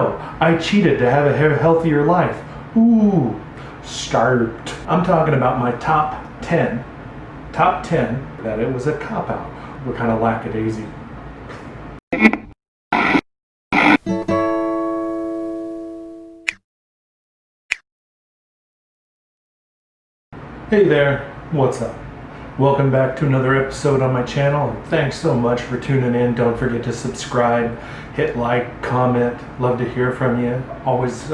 no, I cheated to have a healthier life. Ooh, start. I'm talking about my top 10 that it was a cop-out. We're kind of lackadaisy. Hey there, what's up? Welcome back to another episode on my channel, and thanks so much for tuning in. Don't forget to subscribe, hit like, comment. Love to hear from you. Always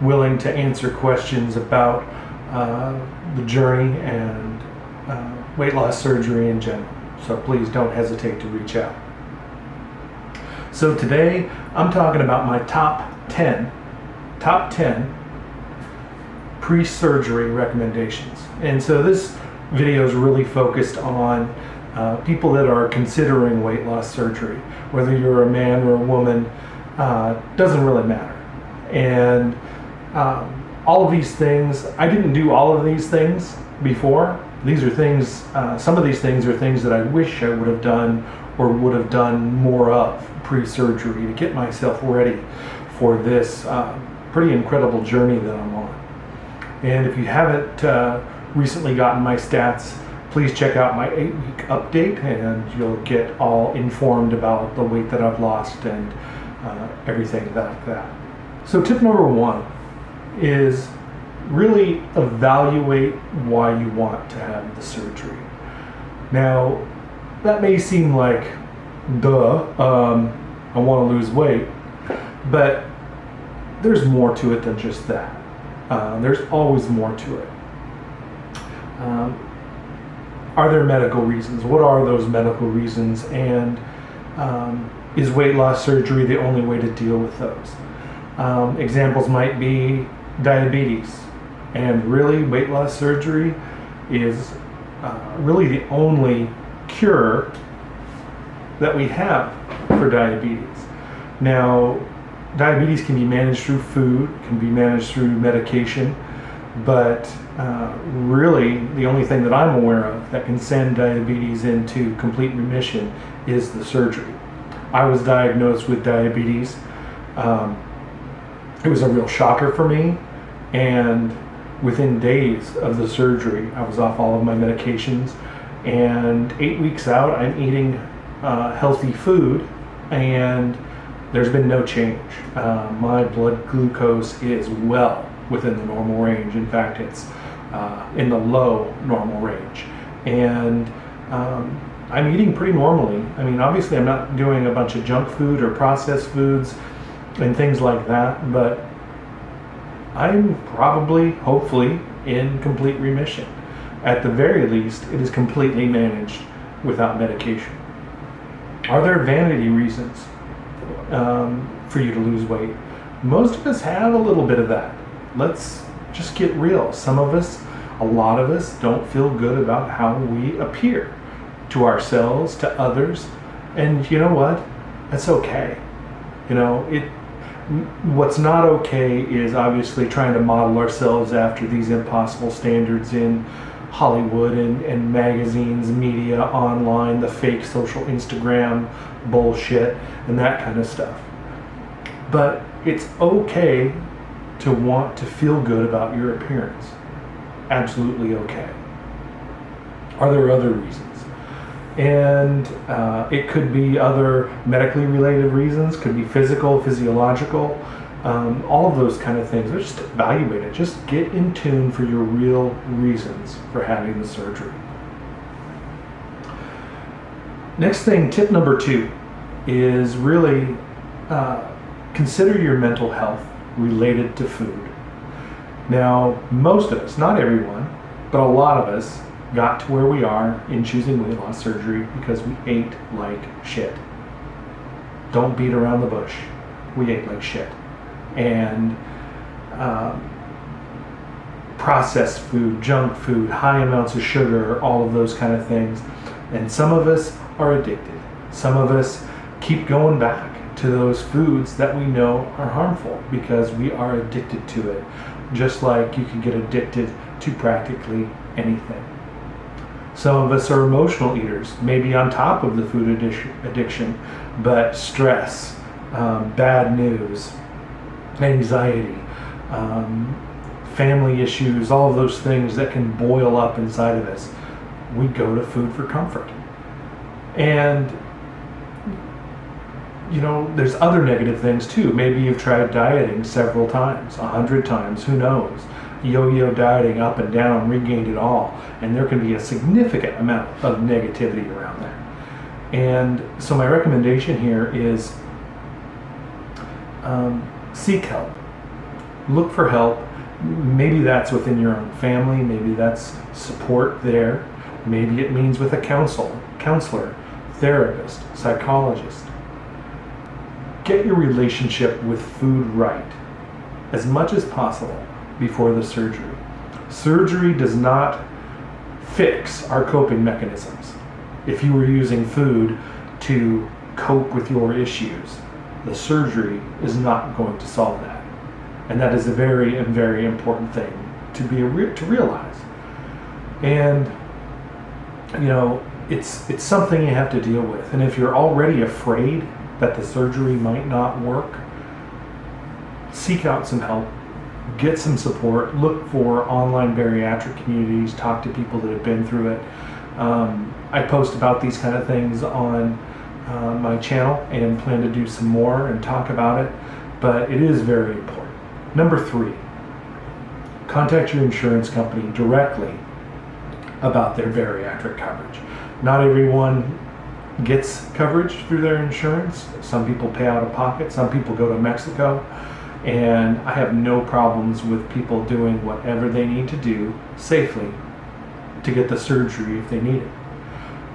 willing to answer questions about the journey and weight loss surgery in general. So please don't hesitate to reach out. So today I'm talking about my top 10 pre-surgery recommendations. And so this video is really focused on people that are considering weight loss surgery. Whether you're a man or a woman, doesn't really matter. And all of these things, I didn't do all of these things before. These are things, some of these things are things that I wish I would have done or would have done more of pre-surgery to get myself ready for this pretty incredible journey that I'm on. And if you haven't recently gotten my stats, please check out my 8-week update and you'll get all informed about the weight that I've lost and everything like that. So tip number 1 is really evaluate why you want to have the surgery. Now, that may seem like, duh, I want to lose weight, but there's more to it than just that. There's always more to it. Are there medical reasons? What are those medical reasons? And is weight loss surgery the only way to deal with those? Examples might be diabetes. And really, weight loss surgery is really the only cure that we have for diabetes. Now, diabetes can be managed through food, can be managed through medication, but really the only thing that I'm aware of that can send diabetes into complete remission is the surgery. I was diagnosed with diabetes. It was a real shocker for me, and within days of the surgery I was off all of my medications, and 8 weeks out I'm eating healthy food, and there's been no change. My blood glucose is well within the normal range. In fact, it's in the low normal range. And I'm eating pretty normally. I mean, obviously I'm not doing a bunch of junk food or processed foods and things like that, but I'm probably, hopefully, in complete remission. At the very least, it is completely managed without medication. Are there vanity reasons for you to lose weight? Most of us have a little bit of that. Let's just get real. Some of us, a lot of us, don't feel good about how we appear to ourselves, to others, and you know what? That's okay. You know, what's not okay is obviously trying to model ourselves after these impossible standards in Hollywood and magazines, media, online, the fake social Instagram bullshit and that kind of stuff. But it's okay to want to feel good about your appearance. Absolutely okay. Are there other reasons? And it could be other medically related reasons, could be physical, physiological, all of those kind of things. But just evaluate it. Just get in tune for your real reasons for having the surgery. Next thing, tip number 2, is really consider your mental health related to food. Now, most of us, not everyone, but a lot of us got to where we are in choosing weight loss surgery because we ate like shit. Don't beat around the bush. We ate like shit. And processed food, junk food, high amounts of sugar, all of those kind of things. And some of us are addicted. Some of us keep going back to those foods that we know are harmful because we are addicted to it, just like you can get addicted to practically anything. Some of us are emotional eaters, maybe on top of the food addiction, but stress, bad news, anxiety, family issues, all of those things that can boil up inside of us, we go to food for comfort. And you know, there's other negative things too. Maybe you've tried dieting several times, 100 times, who knows? Yo-yo dieting up and down, regained it all. And there can be a significant amount of negativity around that. And so my recommendation here is seek help. Look for help. Maybe that's within your own family. Maybe that's support there. Maybe it means with a counselor, therapist, psychologist. Get your relationship with food right as much as possible before the surgery. Surgery does not fix our coping mechanisms. If you were using food to cope with your issues, the surgery is not going to solve that. And that is a very, very important thing to realize. And you know, it's something you have to deal with. And if you're already afraid that the surgery might not work, seek out some help, get some support, look for online bariatric communities, talk to people that have been through it. I post about these kind of things on my channel and plan to do some more and talk about it, but it is very important. Number 3, contact your insurance company directly about their bariatric coverage. Not everyone gets coverage through their insurance. Some people pay out of pocket, some people go to Mexico, and I have no problems with people doing whatever they need to do safely to get the surgery if they need it.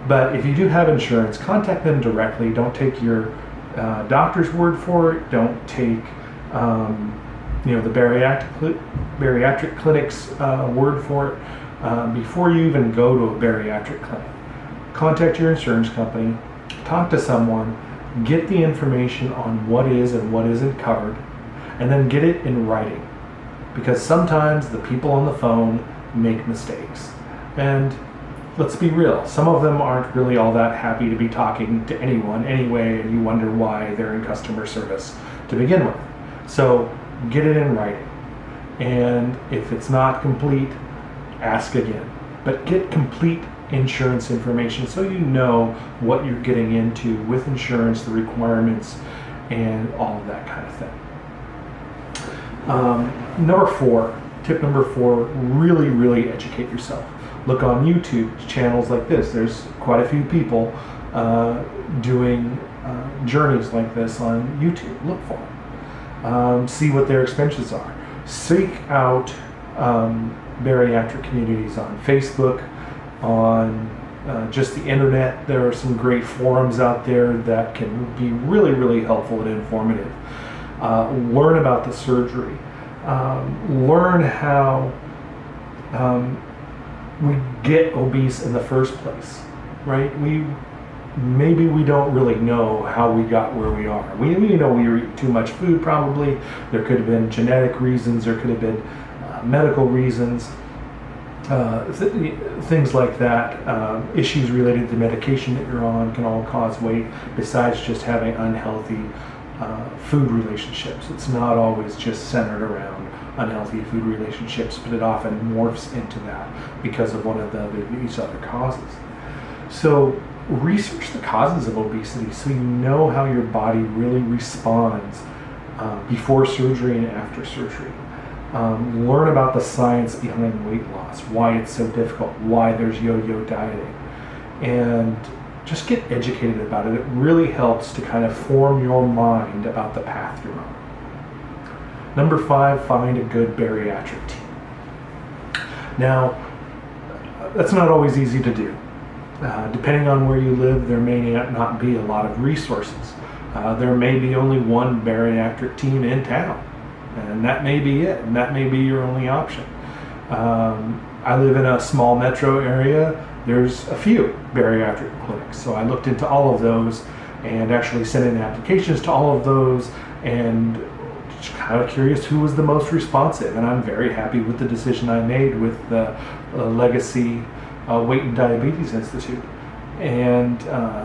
But if you do have insurance, contact them directly. Don't take your doctor's word for it. Don't take the bariatric clinic's word for it. Before you even go to a bariatric clinic, contact your insurance company, talk to someone, get the information on what is and what isn't covered, and then get it in writing. Because sometimes the people on the phone make mistakes. And let's be real, some of them aren't really all that happy to be talking to anyone anyway, and you wonder why they're in customer service to begin with. So get it in writing. And if it's not complete, ask again. But get complete insurance information so you know what you're getting into with insurance, the requirements, and all of that kind of thing. Tip number 4, really educate yourself. Look on YouTube channels like this. There's quite a few people doing journeys like this on YouTube. Look for them. See what their expenses are. Seek out bariatric communities on Facebook, on just the internet. There are some great forums out there that can be really helpful and informative. Learn about the surgery. Learn how we get obese in the first place, right? Maybe we don't really know how we got where we are. We know we were eating too much food probably. There could have been genetic reasons, there could have been medical reasons, things like that. Issues related to medication that you're on can all cause weight, besides just having unhealthy food relationships. It's not always just centered around unhealthy food relationships, but it often morphs into that because of one of these other causes. So research the causes of obesity so you know how your body really responds before surgery and after surgery. Learn about the science behind weight loss, why it's so difficult, why there's yo-yo dieting, and just get educated about it. It really helps to kind of form your mind about the path you're on. Number 5, find a good bariatric team. Now, that's not always easy to do. Depending on where you live, there may not be a lot of resources. There may be only one bariatric team in town, and that may be it, and that may be your only option. I live in a small metro area. There's a few bariatric clinics, so I looked into all of those and actually sent in applications to all of those, and just kind of curious who was the most responsive. And I'm very happy with the decision I made with the Legacy Weight and Diabetes Institute, and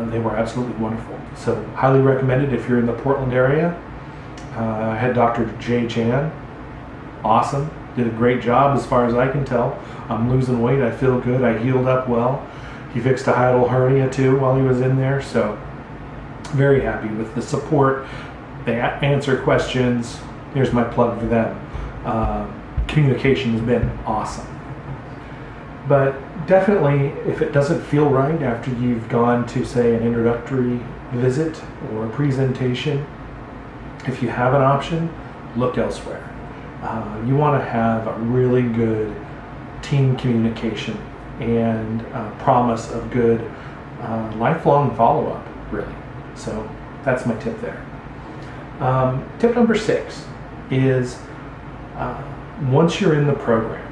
they were absolutely wonderful. So highly recommended if you're in the Portland area. I had Dr. J. Chan, awesome, did a great job as far as I can tell. I'm losing weight, I feel good, I healed up well. He fixed a hiatal hernia too while he was in there, so very happy with the support. They answer questions. Here's my plug for them. Communication has been awesome. But definitely, if it doesn't feel right after you've gone to, say, an introductory visit or a presentation, if you have an option, look elsewhere. You want to have a really good team communication and promise of good lifelong follow-up, really. So that's my tip there. Tip number 6 is once you're in the program,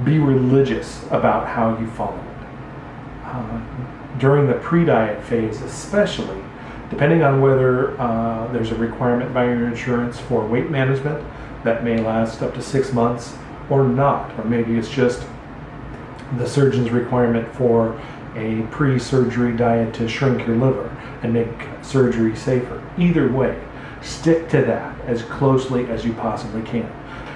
be religious about how you follow it. During the pre-diet phase especially, depending on whether there's a requirement by your insurance for weight management that may last up to 6 months or not, or maybe it's just the surgeon's requirement for a pre-surgery diet to shrink your liver and make surgery safer. Either way, stick to that as closely as you possibly can.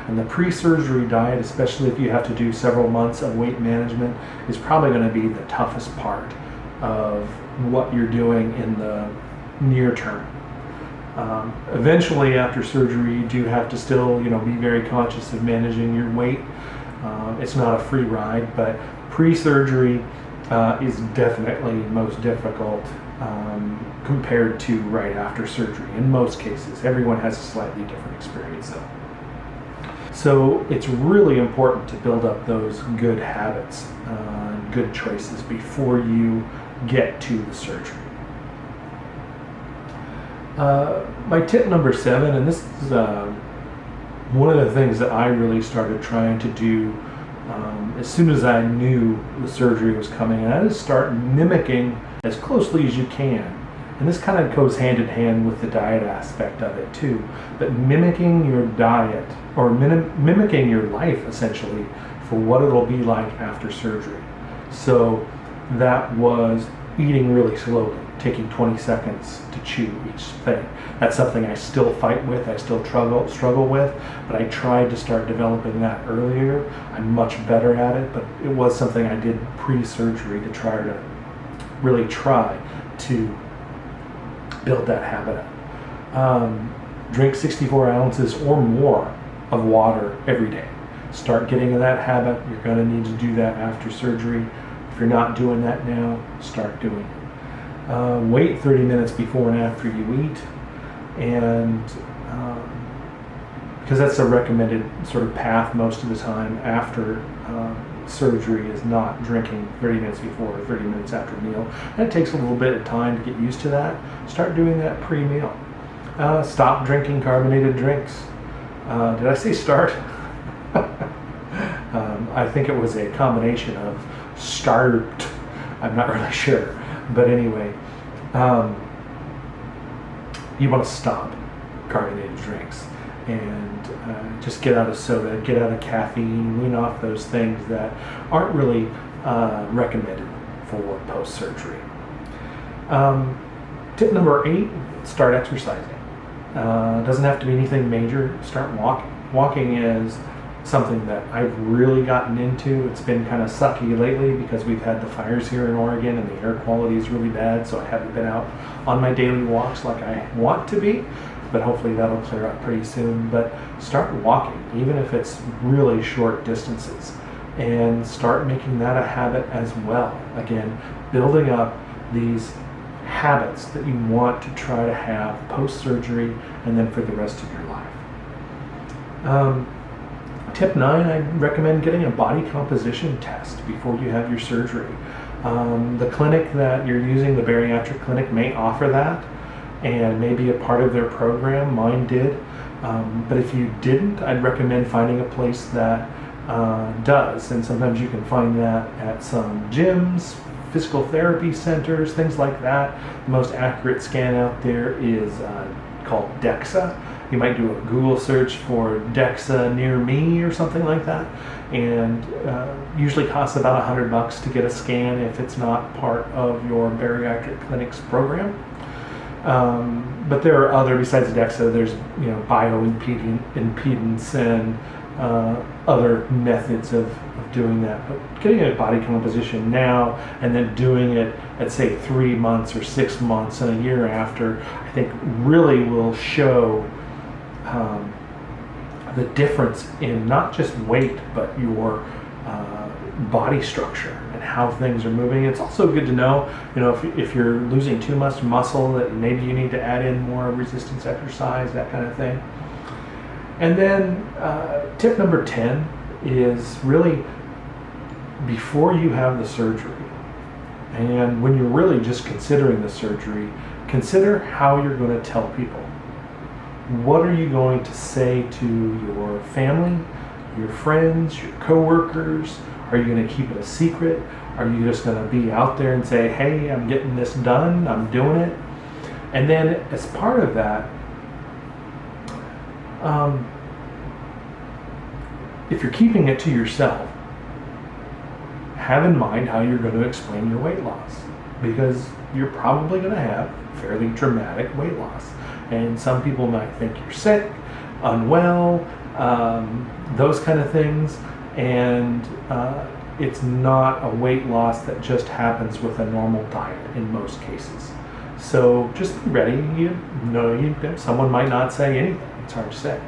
And the pre-surgery diet, especially if you have to do several months of weight management, is probably going to be the toughest part of what you're doing in the near term. Eventually, after surgery, you do have to still, be very conscious of managing your weight. It's not a free ride, but pre-surgery is definitely most difficult compared to right after surgery. In most cases, everyone has a slightly different experience though. So it's really important to build up those good habits, good choices before you get to the surgery. My tip number 7, and this is one of the things that I really started trying to do as soon as I knew the surgery was coming, and that is start mimicking as closely as you can. And this kind of goes hand in hand with the diet aspect of it too, but mimicking your diet, or mimicking your life essentially, for what it'll be like after surgery. So that was eating really slowly, taking 20 seconds to chew each thing. That's something I still fight with, I still struggle with, but I tried to start developing that earlier. I'm much better at it, but it was something I did pre-surgery to really try to build that habit up. Drink 64 ounces or more of water every day. Start getting in that habit. You're going to need to do that after surgery. If you're not doing that now, start doing it. Wait 30 minutes before and after you eat, and because that's a recommended sort of path most of the time after surgery, is not drinking 30 minutes before or 30 minutes after a meal. And it takes a little bit of time to get used to that. Start doing that pre-meal. Stop drinking carbonated drinks. Did I say start? I think it was a combination of start. I'm not really sure. But anyway, you want to stop carbonated drinks and just get out of soda, get out of caffeine, wean off those things that aren't really recommended for post-surgery. Tip number 8, start exercising. Doesn't have to be anything major. Start walking. Walking is something that I've really gotten into. It's been kind of sucky lately because we've had the fires here in Oregon and the air quality is really bad, so I haven't been out on my daily walks like I want to be, but hopefully that'll clear up pretty soon. But start walking, even if it's really short distances, and start making that a habit as well. Again, building up these habits that you want to try to have post-surgery and then for the rest of your life. Tip 9, I recommend getting a body composition test before you have your surgery. The clinic that you're using, the bariatric clinic, may offer that and may be a part of their program. Mine did. But if you didn't, I'd recommend finding a place that does. And sometimes you can find that at some gyms, physical therapy centers, things like that. The most accurate scan out there is called DEXA. You might do a Google search for DEXA near me or something like that, and usually costs about $100 to get a scan if it's not part of your bariatric clinic's program. But there are other, besides DEXA, there's bioimpedance and other methods of doing that. But getting a body composition now and then doing it at say 3 months or 6 months and a year after, I think really will show the difference in not just weight but your body structure and how things are moving. It's also good to know, if you're losing too much muscle, that maybe you need to add in more resistance exercise, that kind of thing. And then tip number 10 is really before you have the surgery, and when you're really just considering the surgery, consider how you're going to tell people. What are you going to say to your family, your friends, your coworkers? Are you going to keep it a secret? Are you just going to be out there and say, hey, I'm getting this done, I'm doing it? And then as part of that, if you're keeping it to yourself, have in mind how you're going to explain your weight loss, because you're probably going to have fairly dramatic weight loss. And some people might think you're sick, unwell, those kind of things. And it's not a weight loss that just happens with a normal diet in most cases. So just be ready. Someone might not say anything. It's hard to say.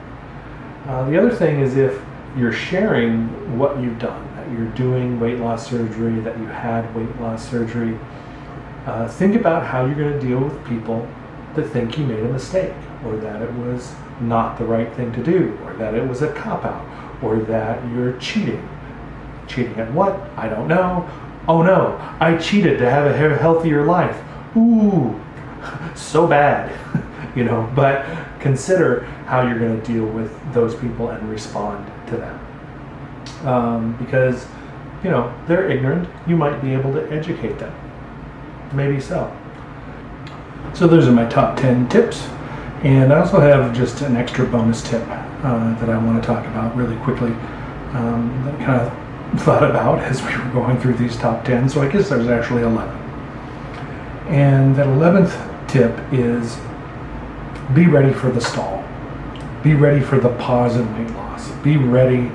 The other thing is, if you're sharing what you've done, that you're doing weight loss surgery, that you had weight loss surgery, think about how you're going to deal with people that think you made a mistake, or that it was not the right thing to do, or that it was a cop-out, or that you're cheating. Cheating at what? I don't know. Oh no, I cheated to have a healthier life. Ooh, so bad. But consider how you're going to deal with those people and respond to them. Because, they're ignorant. You might be able to educate them. Maybe so. So those are my top 10 tips. And I also have just an extra bonus tip that I want to talk about really quickly, that I kind of thought about as we were going through these top 10. So I guess there's actually 11. And that 11th tip is be ready for the stall. Be ready for the pause in weight loss. Be ready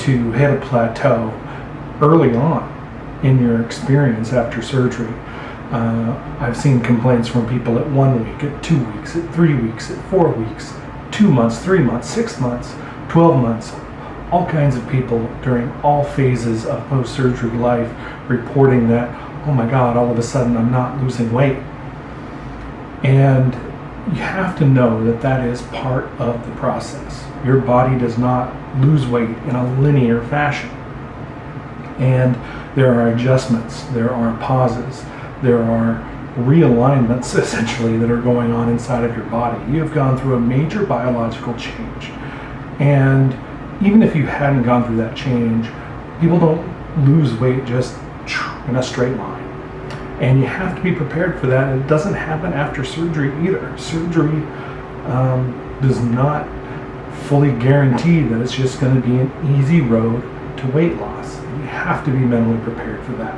to hit a plateau early on in your experience after surgery. I've seen complaints from people at 1 week, at 2 weeks, at 3 weeks, at 4 weeks, 2 months, 3 months, 6 months, 12 months. All kinds of people during all phases of post-surgery life reporting that, oh my God, all of a sudden I'm not losing weight. And you have to know that that is part of the process. Your body does not lose weight in a linear fashion. And there are adjustments, there are pauses, there are realignments essentially that are going on inside of your body. You have gone through a major biological change. And even if you hadn't gone through that change, people don't lose weight just in a straight line. And you have to be prepared for that. And it doesn't happen after surgery either. Surgery does not fully guarantee that it's just going to be an easy road to weight loss. You have to be mentally prepared for that.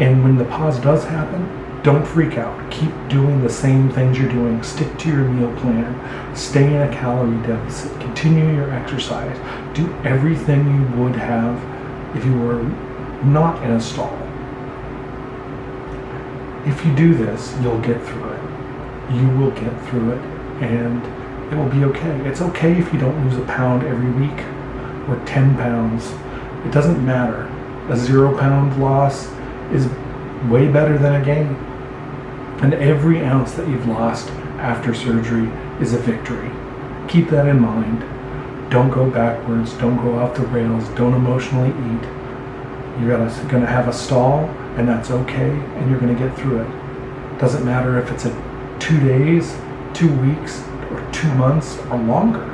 And when the pause does happen, don't freak out. Keep doing the same things you're doing. Stick to your meal plan. Stay in a calorie deficit. Continue your exercise. Do everything you would have if you were not in a stall. If you do this, you'll get through it. You will get through it, and it will be okay. It's okay if you don't lose a pound every week or 10 pounds. It doesn't matter. A 0 pound loss is way better than a gain. And every ounce that you've lost after surgery is a victory. Keep that in mind. Don't go backwards. Don't go off the rails. Don't emotionally eat. You're going to have a stall, and that's okay, and you're going to get through it. Doesn't matter if it's 2 days, 2 weeks, or 2 months, or longer.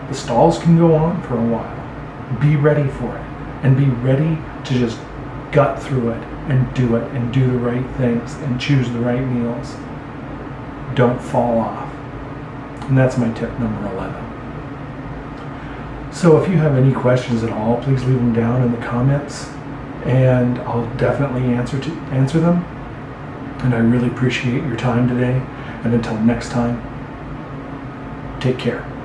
The stalls can go on for a while. Be ready for it, and be ready to just gut through it and do the right things and choose the right meals. Don't fall off. And that's my tip number 11. So if you have any questions at all, please leave them down in the comments, and I'll definitely answer them. And I really appreciate your time today. And until next time, take care.